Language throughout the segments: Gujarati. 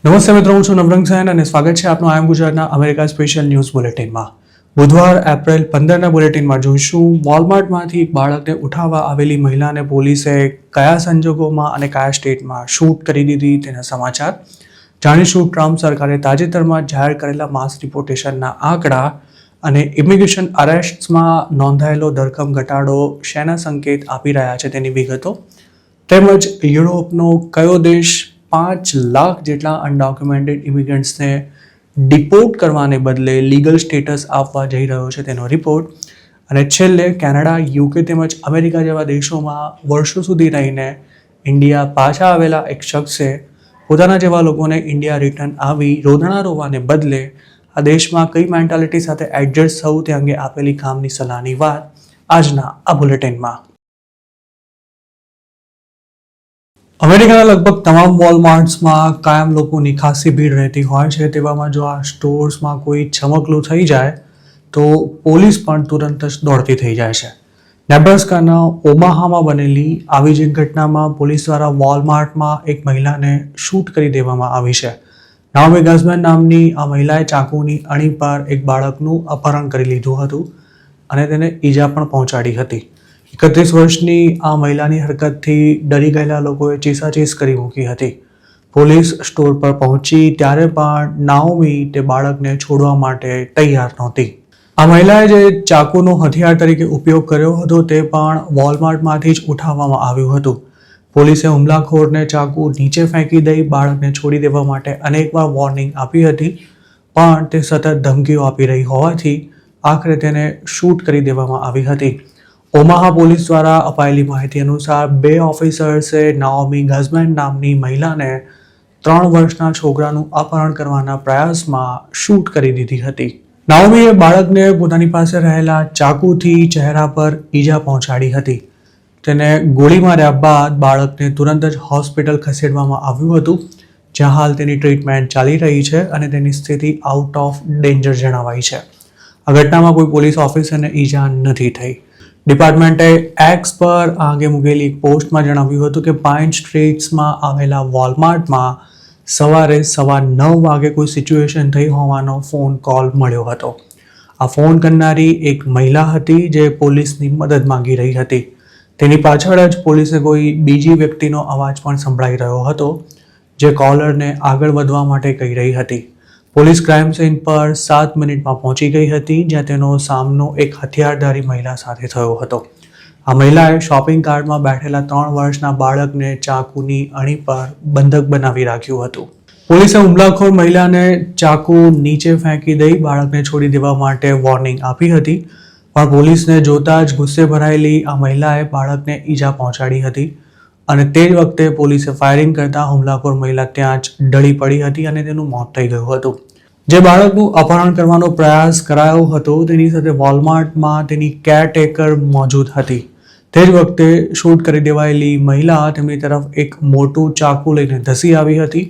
નમસ્તે મિત્રો, હું છું નવરંગ સૈન અને સ્વાગત છે આપનું આઈ એમ ગુજરાતના અમેરિકા સ્પેશિયલ ન્યૂઝ બુલેટિનમાં. બુધવાર એપ્રિલ 15ના બુલેટિનમાં જોઈશું વોલમાર્ટમાંથી એક બાળકને ઉઠાવવા આવેલી મહિલાને પોલીસે કયા સંજોગોમાં અને કયા સ્ટેટમાં શૂટ કરી દીધી તેના સમાચાર જાણીશું. ટ્રમ્પ સરકારે તાજેતરમાં જાહેર કરેલા માસ ડિપોર્ટેશનના આંકડા અને ઇમિગ્રેશન અરેસ્ટ્સમાં નોંધાયેલો ધરખમ ઘટાડો શેના સંકેત આપી રહ્યા છે તેની વિગતો, તેમજ યુરોપનો કયો દેશ 5 લાખ જેટલા અનડોક્યુમેન્ટેડ ઇમિગ્રન્ટ્સને ડિપોર્ટ કરવાને બદલે લીગલ સ્ટેટસ આપવા જઈ રહ્યો છે તેનો રિપોર્ટ, અને છેલ્લે કેનેડા, યુકે તેમજ અમેરિકા જેવા દેશોમાં વર્ષો સુધી રહીને ઇન્ડિયા પાછા આવેલા એક શખ્સે પોતાના જેવા લોકોને ઇન્ડિયા રિટર્ન આવી રોદણા રોવાને બદલે આ દેશમાં કઈ મેન્ટાલિટી સાથે એડજસ્ટ થવું તે અંગે આપેલી કામની સલાહની વાત આજના આ બુલેટિનમાં. અમેરિકાના લગભગ તમામ વોલમાર્ટ્સમાં કાયમ લોકોની ખાસી ભીડ રહેતી હોય છે. તેવામાં જો આ સ્ટોર્સમાં કોઈ ચમકલું થઈ જાય તો પોલીસ પણ તુરંત જ દોડતી થઈ જાય છે. નેબ્રાસ્કાના ઓમાહામાં બનેલી આવી જ એક ઘટનામાં પોલીસ દ્વારા વોલમાર્ટમાં એક મહિલાને શૂટ કરી દેવામાં આવી છે. નાઓમી ગઝમેન નામની આ મહિલાએ ચાકુની અણી પર એક બાળકનું અપહરણ કરી લીધું હતું અને તેને ઈજા પણ પહોંચાડી હતી. 31 વર્ષની આ મહિલાની હરકતથી ડરી ગયેલા લોકોએ ચીસાચીસ કરી મૂકી હતી. પોલીસ સ્ટોર પર પહોંચી ત્યારે પણ નાઓમી તે બાળકને છોડવા માટે તૈયાર નહોતી. આ મહિલાએ જે ચાકુનો હથિયાર તરીકે ઉપયોગ કર્યો હતો તે પણ વોલમાર્ટમાંથી જ ઉઠાવવામાં આવ્યું હતું. પોલીસે હુમલાખોરને ચાકુ નીચે ફેંકી દઈ બાળકને છોડી દેવા માટે અનેકવાર વોર્નિંગ આપી હતી, પણ તે સતત ધમકીઓ આપી રહી હોવાથી આખરે તેને શૂટ કરી દેવામાં આવી હતી. ઓમાહા પોલીસ દ્વારા અપાયેલી માહિતી અનુસાર 2 ઓફિસર્સે નાઓમી ગઝમેન નામની મહિલાને 3 વર્ષના છોકરાનું અપહરણ કરવાના પ્રયાસમાં શૂટ કરી દીધી હતી. નાઓમીએ બાળકને પોતાની પાસે રહેલા ચાકુથી ચહેરા પર ઈજા પહોંચાડી હતી. તેને ગોળી માર્યા બાદ બાળકને તુરંત જ હોસ્પિટલ ખસેડવામાં આવ્યું હતું, જ્યાં હાલ તેની ટ્રીટમેન્ટ ચાલી રહી છે અને તેની સ્થિતિ આઉટ ઓફ ડેન્જર જણાવાઈ છે. આ ઘટનામાં કોઈ પોલીસ ઓફિસરને ઈજા નથી થઈ. ડિપાર્ટમેન્ટે એક્સ પર આ અંગે મૂકેલી એક પોસ્ટમાં જણાવ્યું હતું કે પાઇન સ્ટ્રીટ્સમાં આવેલા વોલમાર્ટમાં સવારે 9:15 વાગે કોઈ સિચ્યુએશન થઈ હોવાનો ફોન કોલ મળ્યો હતો. આ ફોન કરનારી એક મહિલા હતી જે પોલીસની મદદ માંગી રહી હતી. તેની પાછળ જ પોલીસે કોઈ બીજી વ્યક્તિનો અવાજ પણ સંભળાઈ રહ્યો હતો, જે કોલરને આગળ વધવા માટે કહી રહી હતી. પોલીસ ક્રાઇમ સીન પર 7 મિનિટમાં પહોંચી ગઈ હતી, જ્યાં તેનો સામનો એક હથિયારધારી મહિલા સાથે થયો હતો. આ મહિલાએ શોપિંગ કાર્ટમાં બેઠેલા 3 વર્ષના બાળકને ચાકુની અણી પર બંધક બનાવી રાખ્યું હતું. પોલીસે હુમલાખોર મહિલાને ચાકુ નીચે ફેંકી દઈ બાળકને છોડી દેવા માટે વોર્નિંગ આપી હતી, પણ પોલીસને જોતા જ ગુસ્સે ભરાયેલી આ મહિલાએ બાળકને ઈજા પહોંચાડી હતી અને તે જ વખતે પોલીસે ફાયરિંગ કરતા હુમલાખોર મહિલા ત્યાં જ ઢળી પડી હતી અને તેનું મોત થઈ ગયું હતું. જે બાળકનું અપહરણ કરવાનો પ્રયાસ કરાયો હતો તેની સાથે વોલમાર્ટમાં તેની કેરટેકર મોજૂદ હતી. તે જ વખતે શૂટ કરી દેવાયેલી મહિલા તેમની તરફ એક મોટું ચાકુ લઈને ધસી આવી હતી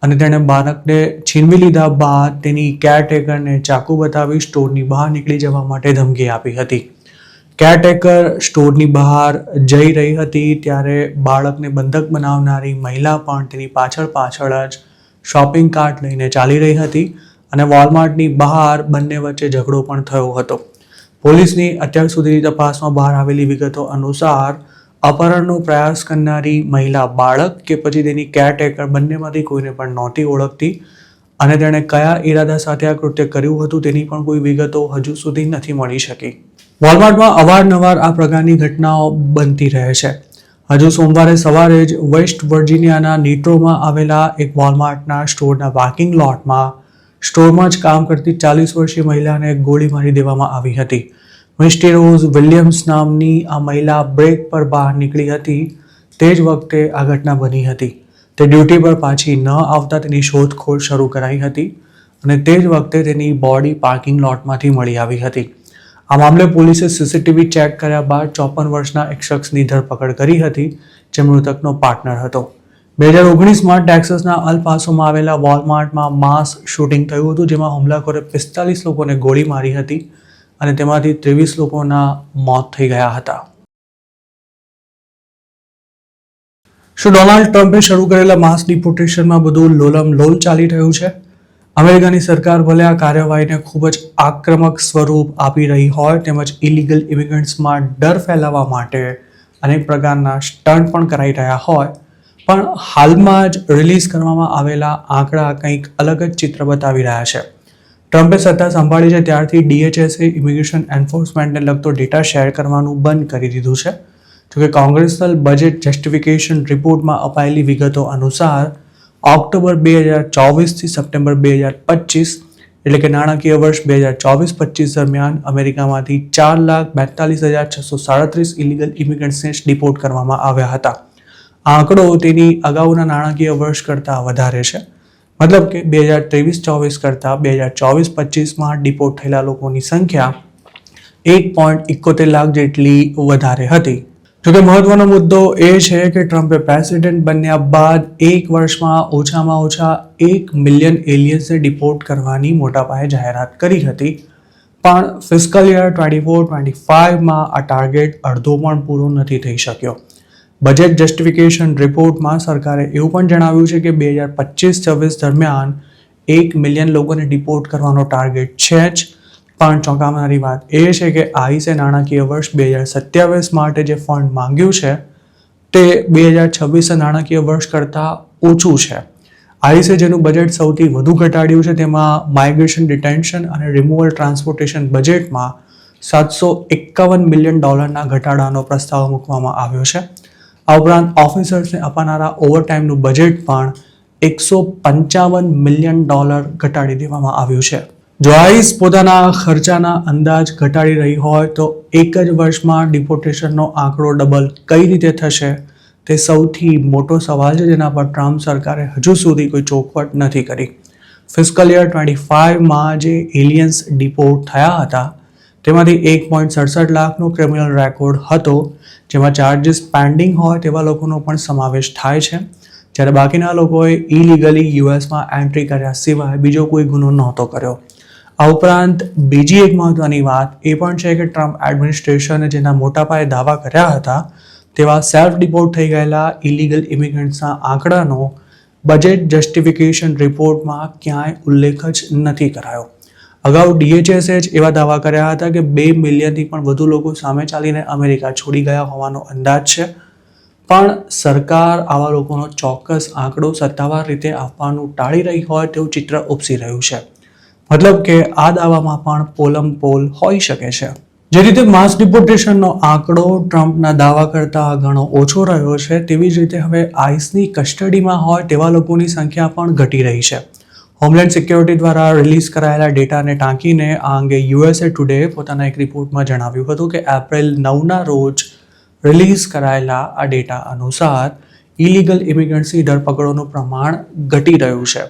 અને તેણે બાળકને છીનવી લીધા બાદ તેની કેરટેકરને ચાકુ બતાવી સ્ટોરની બહાર નીકળી જવા માટે ધમકી આપી હતી. કેરટેકર સ્ટોરની બહાર જઈ રહી હતી ત્યારે બાળકને બંધક બનાવનારી મહિલા પણ તેની પાછળ જ શોપિંગ કાર્ટ લઈને ચાલી રહી હતી અને વોલમાર્ટની બહાર બંને વચ્ચે ઝઘડો પણ થયો હતો. પોલીસની અત્યાર સુધીની તપાસમાં બહાર આવેલી વિગતો અનુસાર અપહરણનો પ્રયાસ કરનારી મહિલા બાળક કે પછી તેની કેરટેકર બંનેમાંથી કોઈને પણ નહોતી ઓળખતી અને તેણે કયા ઈરાદા સાથે આ કૃત્ય કર્યું હતું તેની પણ કોઈ વિગતો હજુ સુધી નથી મળી શકી. વોલમાર્ટમાં અવારનવાર આ પ્રકારની ઘટનાઓ બનતી રહે છે. હજુ સોમવારે સવારે જ વેસ્ટ વર્જિનિયાના નિટ્રોમાં આવેલા એક વોલમાર્ટના સ્ટોરના પાર્કિંગ લોટમાં સ્ટોરમાં જ કામ કરતી 40 વર્ષીય મહિલાને ગોળી મારી દેવામાં આવી હતી. મિસ્ટી રોઝ વિલિયમ્સ નામની આ મહિલા બ્રેક પર બહાર નીકળી હતી. તે જ વખતે આ ઘટના બની હતી. તે ડ્યુટી પર પાછી ન આવતા તેની શોધખોળ શરૂ કરાઈ હતી અને તે જ વખતે તેની બોડી પાર્કિંગ લોટમાંથી મળી આવી હતી. આ મામલે પોલીસે સીસીટીવી ચેક કર્યા બાદ 54 વર્ષના એક શખ્સની ધરપકડ કરી હતી, જે મૃતકનો પાર્ટનર હતો. 2019માં ટેક્સાસના અલ પાસોમાં આવેલા વોલમાર્ટમાં માસ શૂટિંગ થયું હતું, જેમાં હુમલાખોરે 45 લોકોને ગોળી મારી હતી અને તેમાંથી 23 લોકોના મોત થઈ ગયા હતા. શું ડોનાલ્ડ ટ્રમ્પે શરૂ કરેલા માસ ડિપોર્ટેશનમાં બધું લોલમ લોલ ચાલી રહ્યું છે? અમેરિકાની સરકાર ભલે આ કાર્યવાહીને ખૂબ જ આક્રમક સ્વરૂપ આપી રહી હોય તેમજ ઇલીગલ ઇમિગ્રન્ટ્સમાં ડર ફેલાવવા માટે અનેક પ્રકારના સ્ટન્ટ પણ કરાઈ રહ્યા હોય, પણ હાલમાં જ રિલીઝ કરવામાં આવેલા આંકડા કંઈક અલગ જ ચિત્ર બતાવી રહ્યા છે. ટ્રમ્પે સત્તા સંભાળી છે ત્યારથી DHSએ ઇમિગ્રેશન એન્ફોર્સમેન્ટને લગતો ડેટા શેર કરવાનું બંધ કરી દીધું છે. જોકે કોંગ્રેસનલ બજેટ જસ્ટિફિકેશન રિપોર્ટમાં અપાયેલી વિગતો અનુસાર ઓક્ટોબર 2024 થી સપ્ટેમ્બર 2025 એટલે કે નાણાકીય વર્ષ 2024-25 દરમિયાન અમેરિકામાંથી 4,42,637 ઇલીગલ ઇમિગ્રન્ટ્સને ડિપોર્ટ કરવામાં આવ્યા હતા. આ આંકડો તેની અગાઉના નાણાકીય વર્ષ કરતાં વધારે છે. મતલબ કે 2023-24 કરતાં 2024-25માં ડિપોર્ટ થયેલા લોકોની સંખ્યા 1.71 લાખ જેટલી વધારે હતી. જોકે મહત્વનો મુદ્દો એ છે કે ટ્રમ્પે પ્રેસિડેન્ટ બન્યા બાદ એક વર્ષમાં ઓછામાં ઓછા 1 મિલિયન એલિયન્સને ડિપોર્ટ કરવાની મોટા પાયે જાહેરાત કરી હતી, પણ ફિસ્કલ યર 24-25માં આ ટાર્ગેટ અડધો પણ પૂરો નથી થઈ શક્યો. બજેટ જસ્ટિફિકેશન રિપોર્ટમાં સરકારે એવું પણ જણાવ્યું છે કે 2025-26 દરમિયાન 1 મિલિયન લોકોને ડિપોર્ટ કરવાનો ટાર્ગેટ છે જ, પણ ચોંકાવનારી વાત એ છે કે આઈસે નાણાકીય વર્ષ 2027 માટે જે ફંડ માંગ્યું છે તે 2026 નાણાકીય વર્ષ કરતાં ઓછું છે. આઈસે જેનું બજેટ સૌથી વધુ ઘટાડ્યું છે તેમાં માઇગ્રેશન ડિટેન્શન અને રિમૂવલ ટ્રાન્સપોર્ટેશન બજેટમાં $751 મિલિયન ઘટાડાનો પ્રસ્તાવ મૂકવામાં આવ્યો છે. આ ઉપરાંત ઓફિસર્સને અપાનારા ઓવરટાઈમનું બજેટ પણ $155 મિલિયન ઘટાડી દેવામાં આવ્યું છે. જો આઈસ પોતાના ખર્ચાના અંદાજ ઘટાડી રહી હોય તો એક જ વર્ષમાં ડિપોર્ટેશનનો આંકડો ડબલ કઈ રીતે થશે તે સૌથી મોટો સવાલ છે, જેના પર ટ્રમ્પ સરકારે હજુ સુધી કોઈ ચોખવટ નથી કરી. ફિસ્કલ યર 25માં જે એલિયન્સ ડિપોર્ટ થયા હતા તેમાંથી 1.67 લાખનો ક્રિમિનલ રેકોર્ડ હતો, જેમાં ચાર્જીસ પેન્ડિંગ હોય તેવા લોકોનો પણ સમાવેશ થાય છે, જ્યારે બાકીના લોકોએ ઇલીગલી યુએસમાં એન્ટ્રી કર્યા સિવાય બીજો કોઈ ગુનો નહોતો કર્યો. આ ઉપરાંત બીજી એક મહત્વની વાત એ પણ છે કે ટ્રમ્પ એડમિનિસ્ટ્રેશને જેના મોટા પાયે દાવા કર્યા હતા તેવા સેલ્ફ ડિપોર્ટ થઈ ગયેલા ઇલીગલ ઇમિગ્રન્ટ્સના આંકડાનો બજેટ જસ્ટિફિકેશન રિપોર્ટમાં ક્યાંય ઉલ્લેખ જ નથી કરાયો. અગાઉ DHSએ જ એવા દાવા કર્યા હતા કે 2 મિલિયનથી પણ વધુ લોકો સામે ચાલીને અમેરિકા છોડી ગયા હોવાનો અંદાજ છે, પણ સરકાર આવા લોકોનો ચોક્કસ આંકડો સત્તાવાર રીતે આપવાનું ટાળી રહી હોય તેવું ચિત્ર ઉપસી રહ્યું છે. મતલબ કે આ દાવામાં પણ પોલમપોલ હોઈ શકે છે. જે રીતે માસ ડિપોર્ટેશનનો આંકડો ટ્રમ્પના દાવા કરતાં ઘણો ઓછો રહ્યો છે, તેવી જ રીતે હવે આઈસની કસ્ટડીમાં હોય તેવા લોકોની સંખ્યા પણ ઘટી રહી છે. હોમલેન્ડ સિક્યોરિટી દ્વારા રિલીઝ કરાયેલા ડેટાને ટાંકીને આ અંગે USA ટુડે પોતાના એક રિપોર્ટમાં જણાવ્યું હતું કે એપ્રિલ 9ના રોજ રિલીઝ કરાયેલા આ ડેટા અનુસાર ઇલીગલ ઇમિગ્રન્ટ્સની ધરપકડોનું પ્રમાણ ઘટી રહ્યું છે.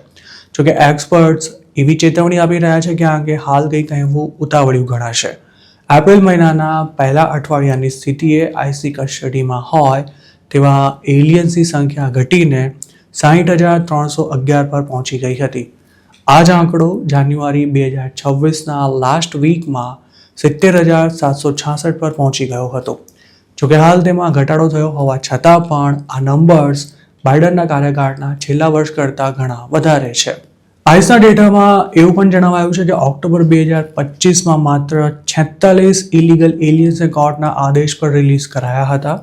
જોકે એક્સપર્ટ્સ એવી ચેતવણી આપી રહ્યા છે કે આ અંગે હાલ કંઈ કહેવું ઉતાવળ્યું ગણાશે. એપ્રિલ મહિનાના પહેલા અઠવાડિયાની સ્થિતિએ આઈસી કસ્ટડીમાં હોય તેવા એલિયન્સની સંખ્યા ઘટીને 60,311 પર પહોંચી ગઈ હતી. આ જ આંકડો જાન્યુઆરી 2026ના લાસ્ટ વીકમાં 70,766 પર પહોંચી ગયો હતો. જોકે હાલ તેમાં ઘટાડો થયો હોવા છતાં પણ આ નંબર્સ બાઇડનના કાર્યકાળના છેલ્લા વર્ષ કરતાં ઘણા વધારે છે. આઈસના ડેટામાં એવું પણ જણાવાયું છે કે ઓક્ટોબર 2025માં માત્ર 46 ઇલીગલ એલિયન્સને કોર્ટના આદેશ પર રિલીઝ કરાયા હતા,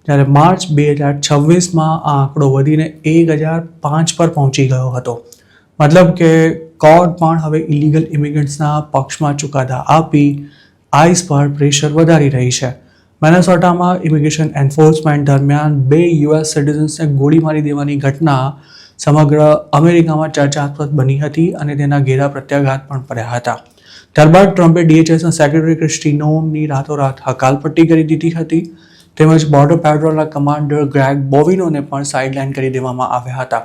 જ્યારે માર્ચ 2026માં આ આંકડો વધીને 1,005 પર પહોંચી ગયો હતો. મતલબ કે કોર્ટ પણ હવે ઇલીગલ ઇમિગ્રન્ટ્સના પક્ષમાં ચુકાદા આપી આઈસ પર પ્રેશર વધારી રહી છે. મિનેસોટામાં ઇમિગ્રેશન એન્ફોર્સમેન્ટ દરમિયાન 2 US સિટીઝન્સને ગોળી મારી દેવાની ઘટના સમગ્ર અમેરિકામાં ચર્ચાસ્પદ બની હતી અને તેના ઘેરા પ્રત્યાઘાત પણ પડ્યા હતા. ત્યારબાદ ટ્રમ્પે DHSના સેક્રેટરી ક્રિસ્ટી નોમની રાતોરાત હકાલપટ્ટી કરી દીધી હતી, તેમજ બોર્ડર પેટ્રોલના કમાન્ડર ગ્રેગ બોવિનોને પણ સાઇડલાઇન કરી દેવામાં આવ્યા હતા.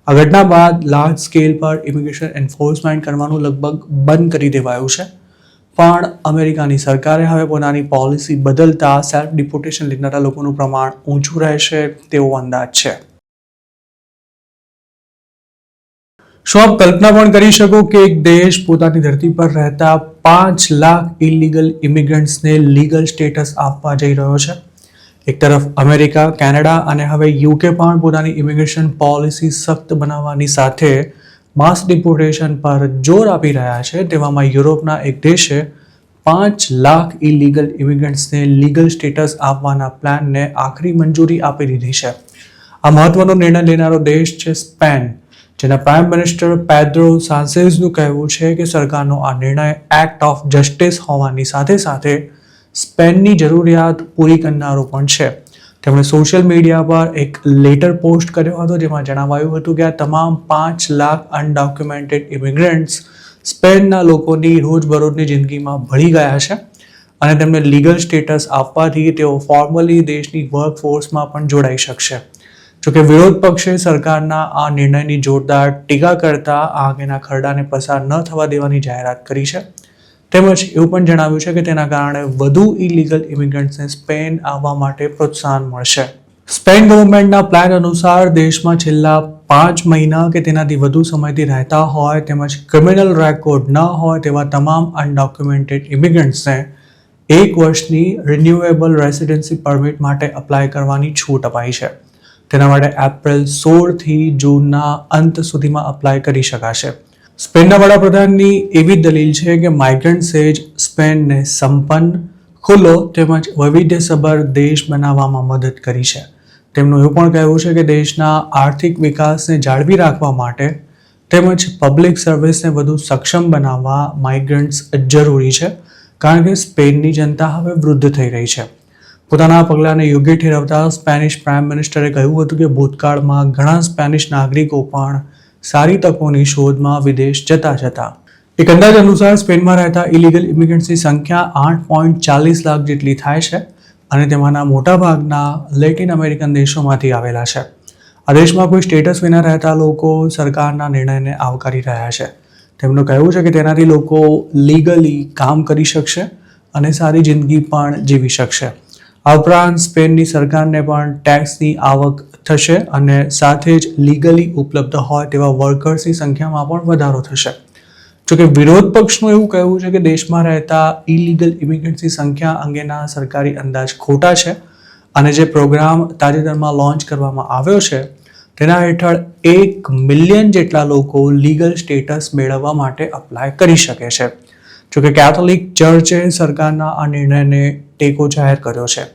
આ ઘટના બાદ લાર્જ સ્કેલ પર ઇમિગ્રેશન એન્ફોર્સમેન્ટ કરવાનું લગભગ બંધ કરી દેવાયું છે, પણ અમેરિકાની સરકારે હવે પોતાની પોલિસી બદલતા સેલ્ફ ડિપોર્ટેશન લેનારા લોકોનું પ્રમાણ ઊંચું રહેશે તેવો અંદાજ છે. શું આપ કલ્પના પણ કરી શકો કે એક દેશ પોતાની ધરતી પર રહેતા 5 લાખ ઇલીગલ ઇમિગ્રન્ટ્સને લીગલ સ્ટેટસ આપવા જઈ રહ્યો છે? એક તરફ અમેરિકા, કેનેડા અને હવે યુકે પણ પોતાની ઇમિગ્રેશન પોલિસી સખ્ત બનાવવાની સાથે માસ ડિપોર્ટેશન પર જોર આપી રહ્યા છે. તેવામાં યુરોપના એક દેશે 5 લાખ ઇલીગલ ઇમિગ્રન્ટ્સને લીગલ સ્ટેટસ આપવાના પ્લાનને આખરી મંજૂરી આપી દીધી છે. આ મહત્વનો નિર્ણય લેનારો દેશ છે સ્પેન, જેના પ્રાઇમ મિનિસ્ટર પેડ્રો સાન્ચેઝનું કહેવું છે કે સરકારનો આ નિર્ણય એક્ટ ઓફ જસ્ટિસ હોવાની સાથે સાથે સ્પેનની જરૂરિયાત પૂરી કરનારો પણ છે. તેમણે સોશિયલ મીડિયા પર એક લેટર પોસ્ટ કર્યો હતો, જેમાં જણાવાયું હતું કે આ તમામ 5 લાખ અનડોક્યુમેન્ટેડ ઇમિગ્રન્ટ્સ સ્પેનના લોકોની રોજબરોજની જિંદગીમાં ભળી ગયા છે અને તેમને લીગલ સ્ટેટસ આપવાથી તેઓ ફોર્મલી દેશની વર્કફોર્સમાં પણ જોડાઈ શકશે. જોકે વિરોધ પક્ષે સરકારના આ નિર્ણયની જોરદાર ટીકા કરતા આ અંગેના ખરડાને પસાર ન થવા દેવાની જાહેરાત કરી છે. તેમજ એવું પણ જણાવ્યું છે કે તેના કારણે વધુ ઇલીગલ ઇમિગ્રન્ટ્સને સ્પેન આવવા માટે પ્રોત્સાહન મળશે. સ્પેન ગવર્મેન્ટના પ્લાન અનુસાર દેશમાં છેલ્લા 5 મહિના કે તેનાથી વધુ સમયથી રહેતા હોય તેમજ ક્રિમિનલ રેકોર્ડ ન હોય તેવા તમામ અનડોક્યુમેન્ટેડ ઇમિગ્રન્ટ્સને 1 વર્ષની રિન્યુએબલ રેસિડેન્સી પરમિટ માટે અપ્લાય કરવાની છૂટ અપાઈ છે. તેના માટે એપ્રિલ 16 થી જૂનના અંત સુધીમાં અપ્લાય કરી શકાશે. સ્પેનના વડાપ્રધાનની એવી દલીલ છે કે માઇગ્રન્ટ્સે જ સ્પેનને સંપન્ન, ખુલ્લો તેમજ વૈવિધ્યસભર દેશ બનાવવામાં મદદ કરી છે. તેમનું એવું પણ કહેવું છે કે દેશના આર્થિક વિકાસને જાળવી રાખવા માટે તેમજ પબ્લિક સર્વિસને વધુ સક્ષમ બનાવવા માઇગ્રન્ટ્સ જરૂરી છે, કારણ કે સ્પેનની જનતા હવે વૃદ્ધ થઈ રહી છે. પોતાના પગલાંને યોગ્ય ઠેરવતા સ્પેનિશ પ્રાઇમ મિનિસ્ટરે કહ્યું હતું કે ભૂતકાળમાં ઘણા સ્પેનિશ નાગરિકો પણ સારી તકોની શોધમાં વિદેશ જતા હતા. એક અંદાજ અનુસાર સ્પેનમાં રહેતા ઇલીગલ ઇમિગ્રન્ટ્સની સંખ્યા 8.40 લાખ જેટલી થાય છે અને તેમાંના મોટાભાગના લેટિન અમેરિકન દેશોમાંથી આવેલા છે. આ દેશમાં કોઈ સ્ટેટસ વિના રહેતા લોકો સરકારના નિર્ણયને આવકારી રહ્યા છે. તેમનું કહેવું છે કે તેનાથી લોકો લીગલી કામ કરી શકશે અને સારી જિંદગી પણ જીવી શકશે. આ ઉપરાંત સ્પેનની સરકારને પણ ટેક્સની આવક થશે અને સાથે જ લીગલી ઉપલબ્ધ હોય તેવા વર્કર્સની સંખ્યામાં પણ વધારો થશે. જોકે વિરોધ પક્ષનું એવું કહેવું છે કે દેશમાં રહેતા ઇલીગલ ઇમિગ્રન્ટ્સની સંખ્યા અંગેના સરકારી અંદાજ ખોટા છે અને જે પ્રોગ્રામ તાજેતરમાં લોન્ચ કરવામાં આવ્યો છે તેના હેઠળ 1 મિલિયન જેટલા લોકો લીગલ સ્ટેટસ મેળવવા માટે અપ્લાય કરી શકે છે. જોકે કેથોલિક ચર્ચે સરકારના આ નિર્ણયને ટેકો જાહેર કર્યો છે.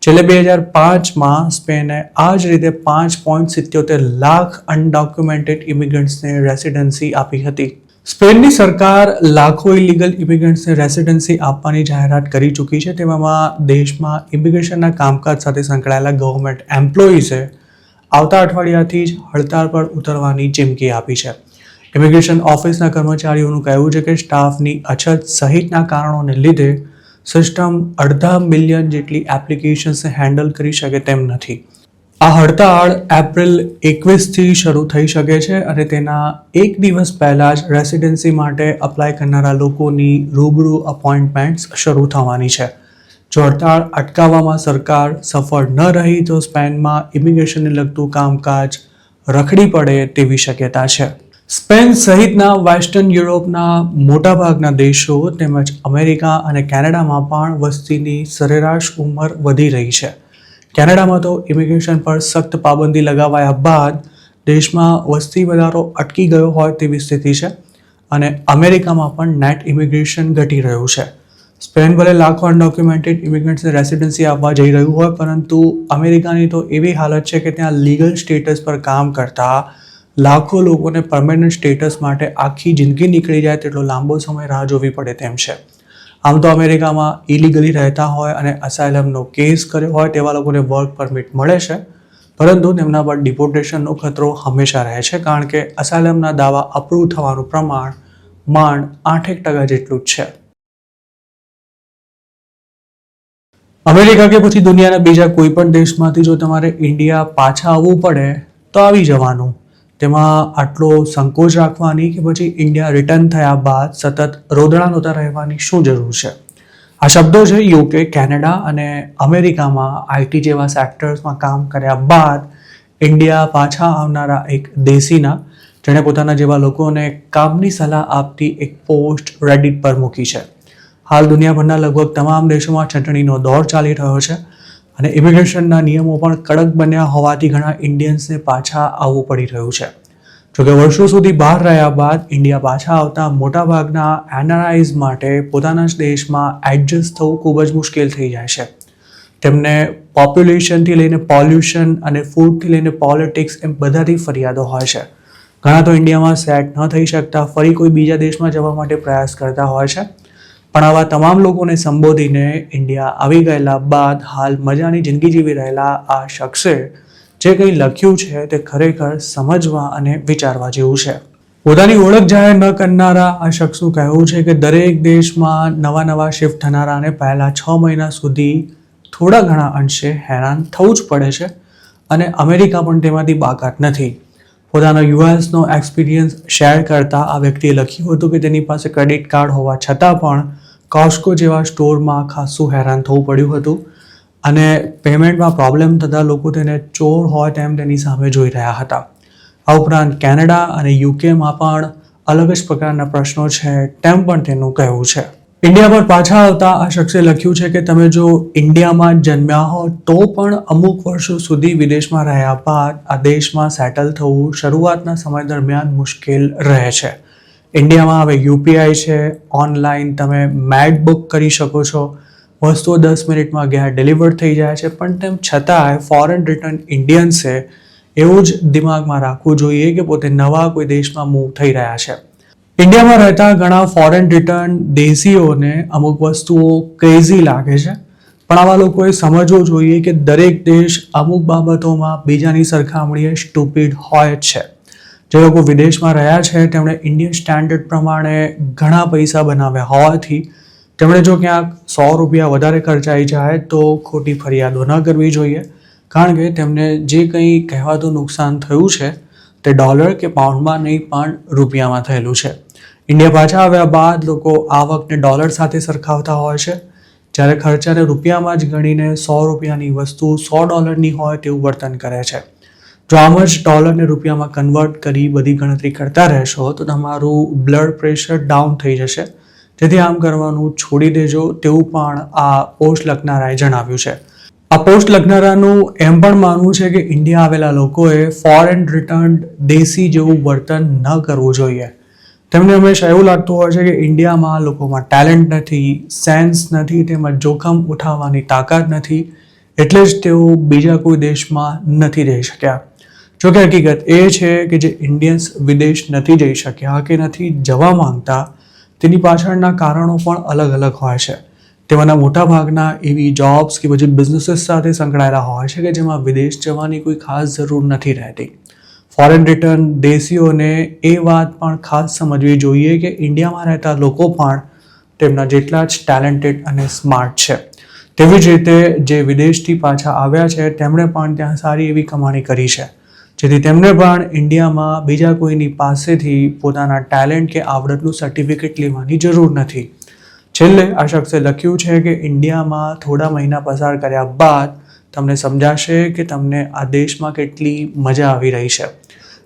છેલ્લે 2005માં સ્પેને આ જ રીતે 5.77 લાખ અનડોક્યુમેન્ટેડ ઇમિગ્રન્ટ્સને રેસિડન્સી આપી હતી. સ્પેનની સરકાર લાખો ઇલીગલ ઇમિગ્રન્ટ્સને રેસિડન્સી આપવાની જાહેરાત કરી ચૂકી છે. તેવામાં દેશમાં ઇમિગ્રેશનના કામકાજ સાથે સંકળાયેલા ગવર્મેન્ટ એમ્પ્લોઈઝે આવતા અઠવાડિયાથી જ હડતાળ પર ઉતરવાની ચીમકી આપી છે. ઇમિગ્રેશન ઓફિસના કર્મચારીઓનું કહેવું છે કે સ્ટાફની અછત સહિતના કારણોને લીધે સિસ્ટમ 2.5 મિલિયન જેટલી એપ્લિકેશન્સને હેન્ડલ કરી શકે તેમ નથી. આ હડતાળ એપ્રિલ 21થી શરૂ થઈ શકે છે અને તેના 1 દિવસ પહેલા જ રેસિડન્સી માટે અપ્લાય કરનારા લોકોની રૂબરૂ અપોઇન્ટમેન્ટ્સ શરૂ થવાની છે. જો હડતાળ અટકાવવામાં સરકાર સફળ ન રહી તો સ્પેનમાં ઇમિગ્રેશનને લગતું કામકાજ રખડી પડે તેવી શક્યતા છે. સ્પેન સહિતના વેસ્ટર્ન યુરોપના મોટાભાગના દેશો તેમજ અમેરિકા અને કેનેડામાં પણ વસ્તીની સરેરાશ ઉંમર વધી રહી છે. કેનેડામાં તો ઇમિગ્રેશન પર સખ્ત પાબંદી લગાવાયા બાદ દેશમાં વસ્તી વધારો અટકી ગયો હોય તેવી સ્થિતિ છે અને અમેરિકામાં પણ નેટ ઇમિગ્રેશન ઘટી રહ્યું છે. સ્પેન ભલે લાખો અનડોક્યુમેન્ટેડ ઇમિગ્રન્ટ્સને રેસિડન્સી આપવા જઈ રહ્યું હોય, પરંતુ અમેરિકાની તો એવી હાલત છે કે ત્યાં લીગલ સ્ટેટસ પર કામ કરતા લાખો લોકોને પરમેનન્ટ સ્ટેટસ માટે આખી જિંદગી નીકળી જાય તેટલો લાંબો સમય રાહ જોવી પડે તેમ છે. આમ તો અમેરિકામાં ઇલીગલી રહેતા હોય અને અસાયલમનો કેસ કર્યો હોય તેવા લોકોને વર્ક પરમિટ મળે છે, પરંતુ તેમના પર ડિપોર્ટેશનનો ખતરો હંમેશા રહે છે, કારણ કે અસાયલમના દાવા અપ્રૂવ થવાનું પ્રમાણ માંડ 8% જેટલું જ છે. અમેરિકા કે પછી દુનિયાના બીજા કોઈ પણ દેશમાંથી જો તમારે ઇન્ડિયા પાછા આવવું પડે તો આવી જવાનું. તેમાં આટલો સંકોચ રાખવાની કે પછી ઇન્ડિયા રિટર્ન થયા બાદ સતત રોદણા રહેવાની શું જરૂર છે? આ શબ્દો છે યુકે, કેનેડા અને અમેરિકામાં આઈટી જેવા સેક્ટર્સમાં કામ કર્યા બાદ ઇન્ડિયા પાછા આવનારા એક દેશીના, જેણે પોતાના જેવા લોકોને કામની સલાહ આપતી એક પોસ્ટ રેડિટ પર મૂકી છે. હાલ દુનિયાભરના લગભગ તમામ દેશોમાં ચટણીનો દોર ચાલી રહ્યો છે. અને ઇમિગ્રેશનના નિયમો પણ કડક બન્યા હોવાથી ઘણા ઇન્ડિયન્સને પાછા આવવું પડી રહ્યું છે. જોકે વર્ષો સુધી બહાર રહ્યા બાદ ઇન્ડિયા પાછા આવતા મોટાભાગના એનઆરઆઈઝ માટે પોતાના જ દેશમાં એડજસ્ટ થવું ખૂબ જ મુશ્કેલ થઈ જાય છે. તેમને પોપ્યુલેશનથી લઈને પોલ્યુશન અને ફૂડથી લઈને પોલિટિક્સ એમ બધાથી ફરિયાદો હોય છે. ઘણા તો ઇન્ડિયામાં સેટ ન થઈ શકતા ફરી કોઈ બીજા દેશમાં જવા માટે પ્રયાસ કરતા હોય છે. પણ આવા તમામ લોકોને સંબોધીને ઇન્ડિયા આવી ગયેલા બાદ હાલ મજાની જિંદગી જીવી રહેલા આ શખ્સે જે કંઈ લખ્યું છે તે ખરેખર સમજવા અને વિચારવા જેવું છે. પોતાની ઓળખ જાહેર ન કરનારા આ શખ્સનું કહેવું છે કે દરેક દેશમાં નવા શિફ્ટ થનારાને પહેલા 6 મહિના સુધી થોડા ઘણા અંશે હેરાન થવું જ પડે છે અને અમેરિકા પણ તેમાંથી બાકાત નથી. પોતાનો યુએસનો એક્સપિરિયન્સ શેર કરતા આ વ્યક્તિએ લખ્યું હતું કે તેની પાસે ક્રેડિટ કાર્ડ હોવા છતાં પણ કોસ્કો જેવા સ્ટોરમાં ખાસું હેરાન થવું પડ્યું હતું અને પેમેન્ટમાં પ્રોબ્લેમ થતાં લોકો તેને ચોર હોય તેમ તેની સામે જોઈ રહ્યા હતા. આ ઉપરાંત કેનેડા અને યુકેમાં પણ અલગ જ પ્રકારના પ્રશ્નો છે તેમ પણ તેનું કહેવું છે. ઇન્ડિયા પર પાછા આવતા આ શખ્સે લખ્યું છે કે તમે જો ઇન્ડિયામાં જન્મ્યા હો તો પણ અમુક વર્ષો સુધી વિદેશમાં રહ્યા બાદ આ દેશમાં સેટલ થવું શરૂઆતના સમય દરમિયાન મુશ્કેલ રહે છે. ઇન્ડિયામાં હવે યુપીઆઈ છે, ઓનલાઈન તમે મેડ બુક કરી શકો છો, વસ્તુઓ 10 મિનિટમાં ઘેર ડિલિવર થઈ જાય છે. પણ તેમ છતાંય ફોરેન રિટર્ન ઇન્ડિયન્સે એવું જ દિમાગમાં રાખવું જોઈએ કે પોતે નવા કોઈ દેશમાં મૂવ થઈ રહ્યા છે. ઇન્ડિયામાં રહેતા ઘણા ફોરેન રિટર્ન દેશીઓને અમુક વસ્તુઓ ક્રેઝી લાગે છે, પણ આવા લોકોએ સમજવું જોઈએ કે દરેક દેશ અમુક બાબતોમાં બીજાની સરખામણીએ સ્ટુપિડ હોય જ છે. જે લોકો વિદેશમાં રહ્યા છે તેમણે ઇન્ડિયન સ્ટેન્ડર્ડ પ્રમાણે ઘણા પૈસા બનાવ્યા હોવાથી તેમણે જો ક્યાંક 100 રૂપિયા વધારે ખર્ચાઈ જાય તો ખોટી ફરિયાદો ન કરવી જોઈએ, કારણ કે તેમને જે કંઈ કહેવાતું નુકસાન થયું છે તે ડોલર કે પાઉન્ડમાં નહીં પણ રૂપિયામાં થયેલું છે. ઇન્ડિયા પાછા આવ્યા બાદ લોકો આવકને ડોલર સાથે સરખાવતા હોય છે, જ્યારે ખર્ચાને રૂપિયામાં જ ગણીને 100 રૂપિયાની વસ્તુ $100 હોય તેવું વર્તન કરે છે. જો આમ જ ડોલરને રૂપિયામાં કન્વર્ટ કરી બધી ગણતરી કરતા રહેશો તો તમારું બ્લડ પ્રેશર ડાઉન થઈ જશે. જેથી આમ કરવાનું છોડી દેજો તેવું પણ આ પોસ્ટ લખનારાએ જણાવ્યું છે. આ પોસ્ટ લખનારાનું એમ પણ માનવું છે કે ઇન્ડિયા આવેલા લોકોએ ફોરેન રિટર્ન દેશી જેવું વર્તન ન કરવું જોઈએ. તેમને હંમેશા એવું લાગતું હોય છે કે ઇન્ડિયામાં લોકોમાં ટેલેન્ટ નથી, સેન્સ નથી, તેમજ જોખમ ઉઠાવવાની તાકાત નથી, એટલે જ તેઓ બીજા કોઈ દેશમાં નથી જઈ શક્યા. જોકે હકીકત એ છે કે જે ઇન્ડિયન્સ વિદેશ નથી જઈ શક્યા કે નથી જવા માંગતા તેની પાછળના કારણો પણ અલગ અલગ હોય છે. તેમાંના મોટાભાગના એવી જોબ્સ કે પછી બિઝનેસીસ સાથે સંકળાયેલા હોય છે કે જેમાં વિદેશ જવાની કોઈ ખાસ જરૂર નથી રહેતી. ફોરેન રિટર્ન દેશીઓને એ વાત પણ ખાસ સમજવી જોઈએ કે ઇન્ડિયામાં રહેતા લોકો પણ તેમના જેટલા જ ટેલેન્ટેડ અને સ્માર્ટ છે. તેવી જ રીતે જે વિદેશથી પાછા આવ્યા છે તેમણે પણ ત્યાં સારી એવી કમાણી કરી છે, જેથી તેમને પણ ઇન્ડિયામાં બીજા કોઈની પાસેથી પોતાના ટેલેન્ટ કે આવડતનું સર્ટિફિકેટ લેવાની જરૂર નથી. છેલ્લે આ શખ્સે લખ્યું છે કે ઇન્ડિયામાં થોડા મહિના પસાર કર્યા બાદ તમને સમજાશે કે તમને આ દેશમાં કેટલી મજા આવી રહી છે.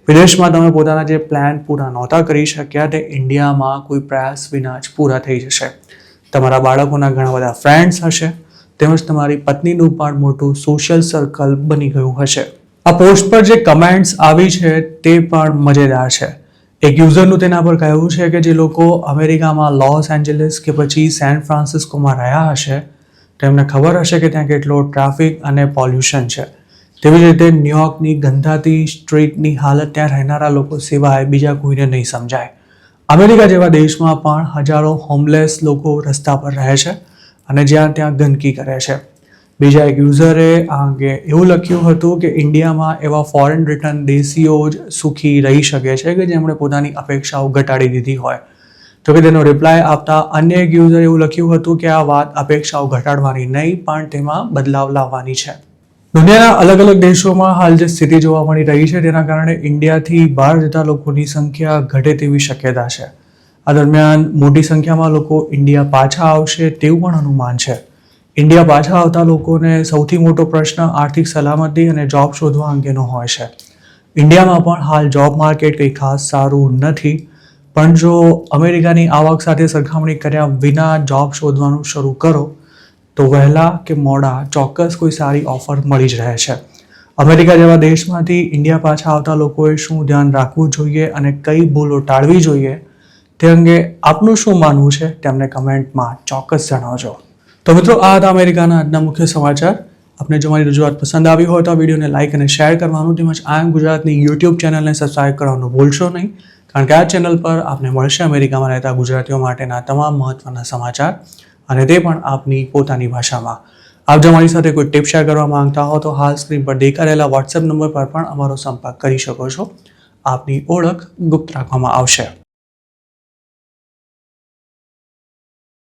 વિદેશમાં તમે પોતાના જે પ્લાન પૂરા નહોતા કરી શક્યા તે ઇન્ડિયામાં કોઈ પ્રયાસ વિના જ પૂરા થઈ જશે. તમારા બાળકોના ઘણા બધા ફ્રેન્ડ્સ હશે, તેમજ તમારી પત્નીનું પણ મોટું સોશિયલ સર્કલ બની ગયું હશે. આ પોસ્ટ પર જે કમેન્ટ્સ આવી છે તે પણ મજેદાર છે. એક યુઝરનું તેના પર કહેવું છે કે જે લોકો અમેરિકામાં લોસ એન્જલિસ કે પછી સેન ફ્રાન્સિસ્કોમાં રહ્યા હશે તેમને ખબર હશે કે ત્યાં કેટલો ટ્રાફિક અને પોલ્યુશન છે. તેવી જ રીતે ન્યુયોર્કની ગંધાતી સ્ટ્રીટની હાલત ત્યાં રહેનારા લોકો સિવાય બીજા કોઈને નહીં સમજાય. અમેરિકા જેવા દેશમાં પણ હજારો હોમલેસ લોકો રસ્તા પર રહે છે અને જ્યાં ત્યાં ગંદકી કરે છે. બીજા એક યુઝરે આ અંગે એવું લખ્યું હતું કે ઇન્ડિયામાં એવા ફોરેન રિટર્ન દેશીઓ જ સુખી રહી શકે છે કે જેમણે પોતાની અપેક્ષાઓ ઘટાડી દીધી હોય. જોકે તેનો રિપ્લાય આપતા અન્ય એક યુઝરે એવું લખ્યું હતું કે આ વાત અપેક્ષાઓ ઘટાડવાની નહીં પણ તેમાં બદલાવ લાવવાની છે. દુનિયાના અલગ અલગ દેશોમાં હાલ જે સ્થિતિ જોવા મળી રહી છે તેના કારણે ઇન્ડિયાથી બહાર જતા લોકોની સંખ્યા ઘટે તેવી શક્યતા છે. આ દરમિયાન મોટી સંખ્યામાં લોકો ઇન્ડિયા પાછા આવશે તેવું પણ અનુમાન છે. ઇન્ડિયા પાછા આવતા લોકોને સૌથી મોટો પ્રશ્ન આર્થિક સલામતી અને જોબ શોધવા અંગેનો હોય છે. ઇન્ડિયામાં પણ હાલ જોબ માર્કેટ કંઈ ખાસ સારું નથી, પણ જો અમેરિકાની આવક સાથે સરખામણી કર્યા વિના જોબ શોધવાનું શરૂ કરો તો વહેલા કે મોડા ચોક્કસ કોઈ સારી ઓફર મળી જ રહે છે. અમેરિકા જેવા દેશમાંથી ઇન્ડિયા પાછા આવતા લોકોએ શું ધ્યાન રાખવું જોઈએ અને કઈ ભૂલો ટાળવી જોઈએ તે અંગે આપનું શું માનવું છે તેમને કમેન્ટમાં ચોક્કસ જણાવજો. તો મિત્રો, આ હતા અમેરિકાના આજના મુખ્ય સમાચાર. આપને જો મારી રજૂઆત પસંદ આવી હોય તો આ વિડીયોને લાઇક અને શેર કરવાનું તેમજ આઈ એમ ગુજરાતની યુટ્યુબ ચેનલને સબસ્ક્રાઇબ કરવાનું ભૂલશો નહીં, કારણ કે આ ચેનલ પર આપને મળશે અમેરિકામાં રહેતા ગુજરાતીઓ માટેના તમામ મહત્વના સમાચાર, અને તે પણ આપની પોતાની ભાષામાં. આપ જો મારી સાથે કોઈ ટિપ શેર કરવા માંગતા હો તો હાલ સ્ક્રીન પર દેખાઈ રહેલા વોટ્સએપ નંબર પર પણ અમારો સંપર્ક કરી શકો છો. આપની ઓળખ ગુપ્ત રાખવામાં આવશે.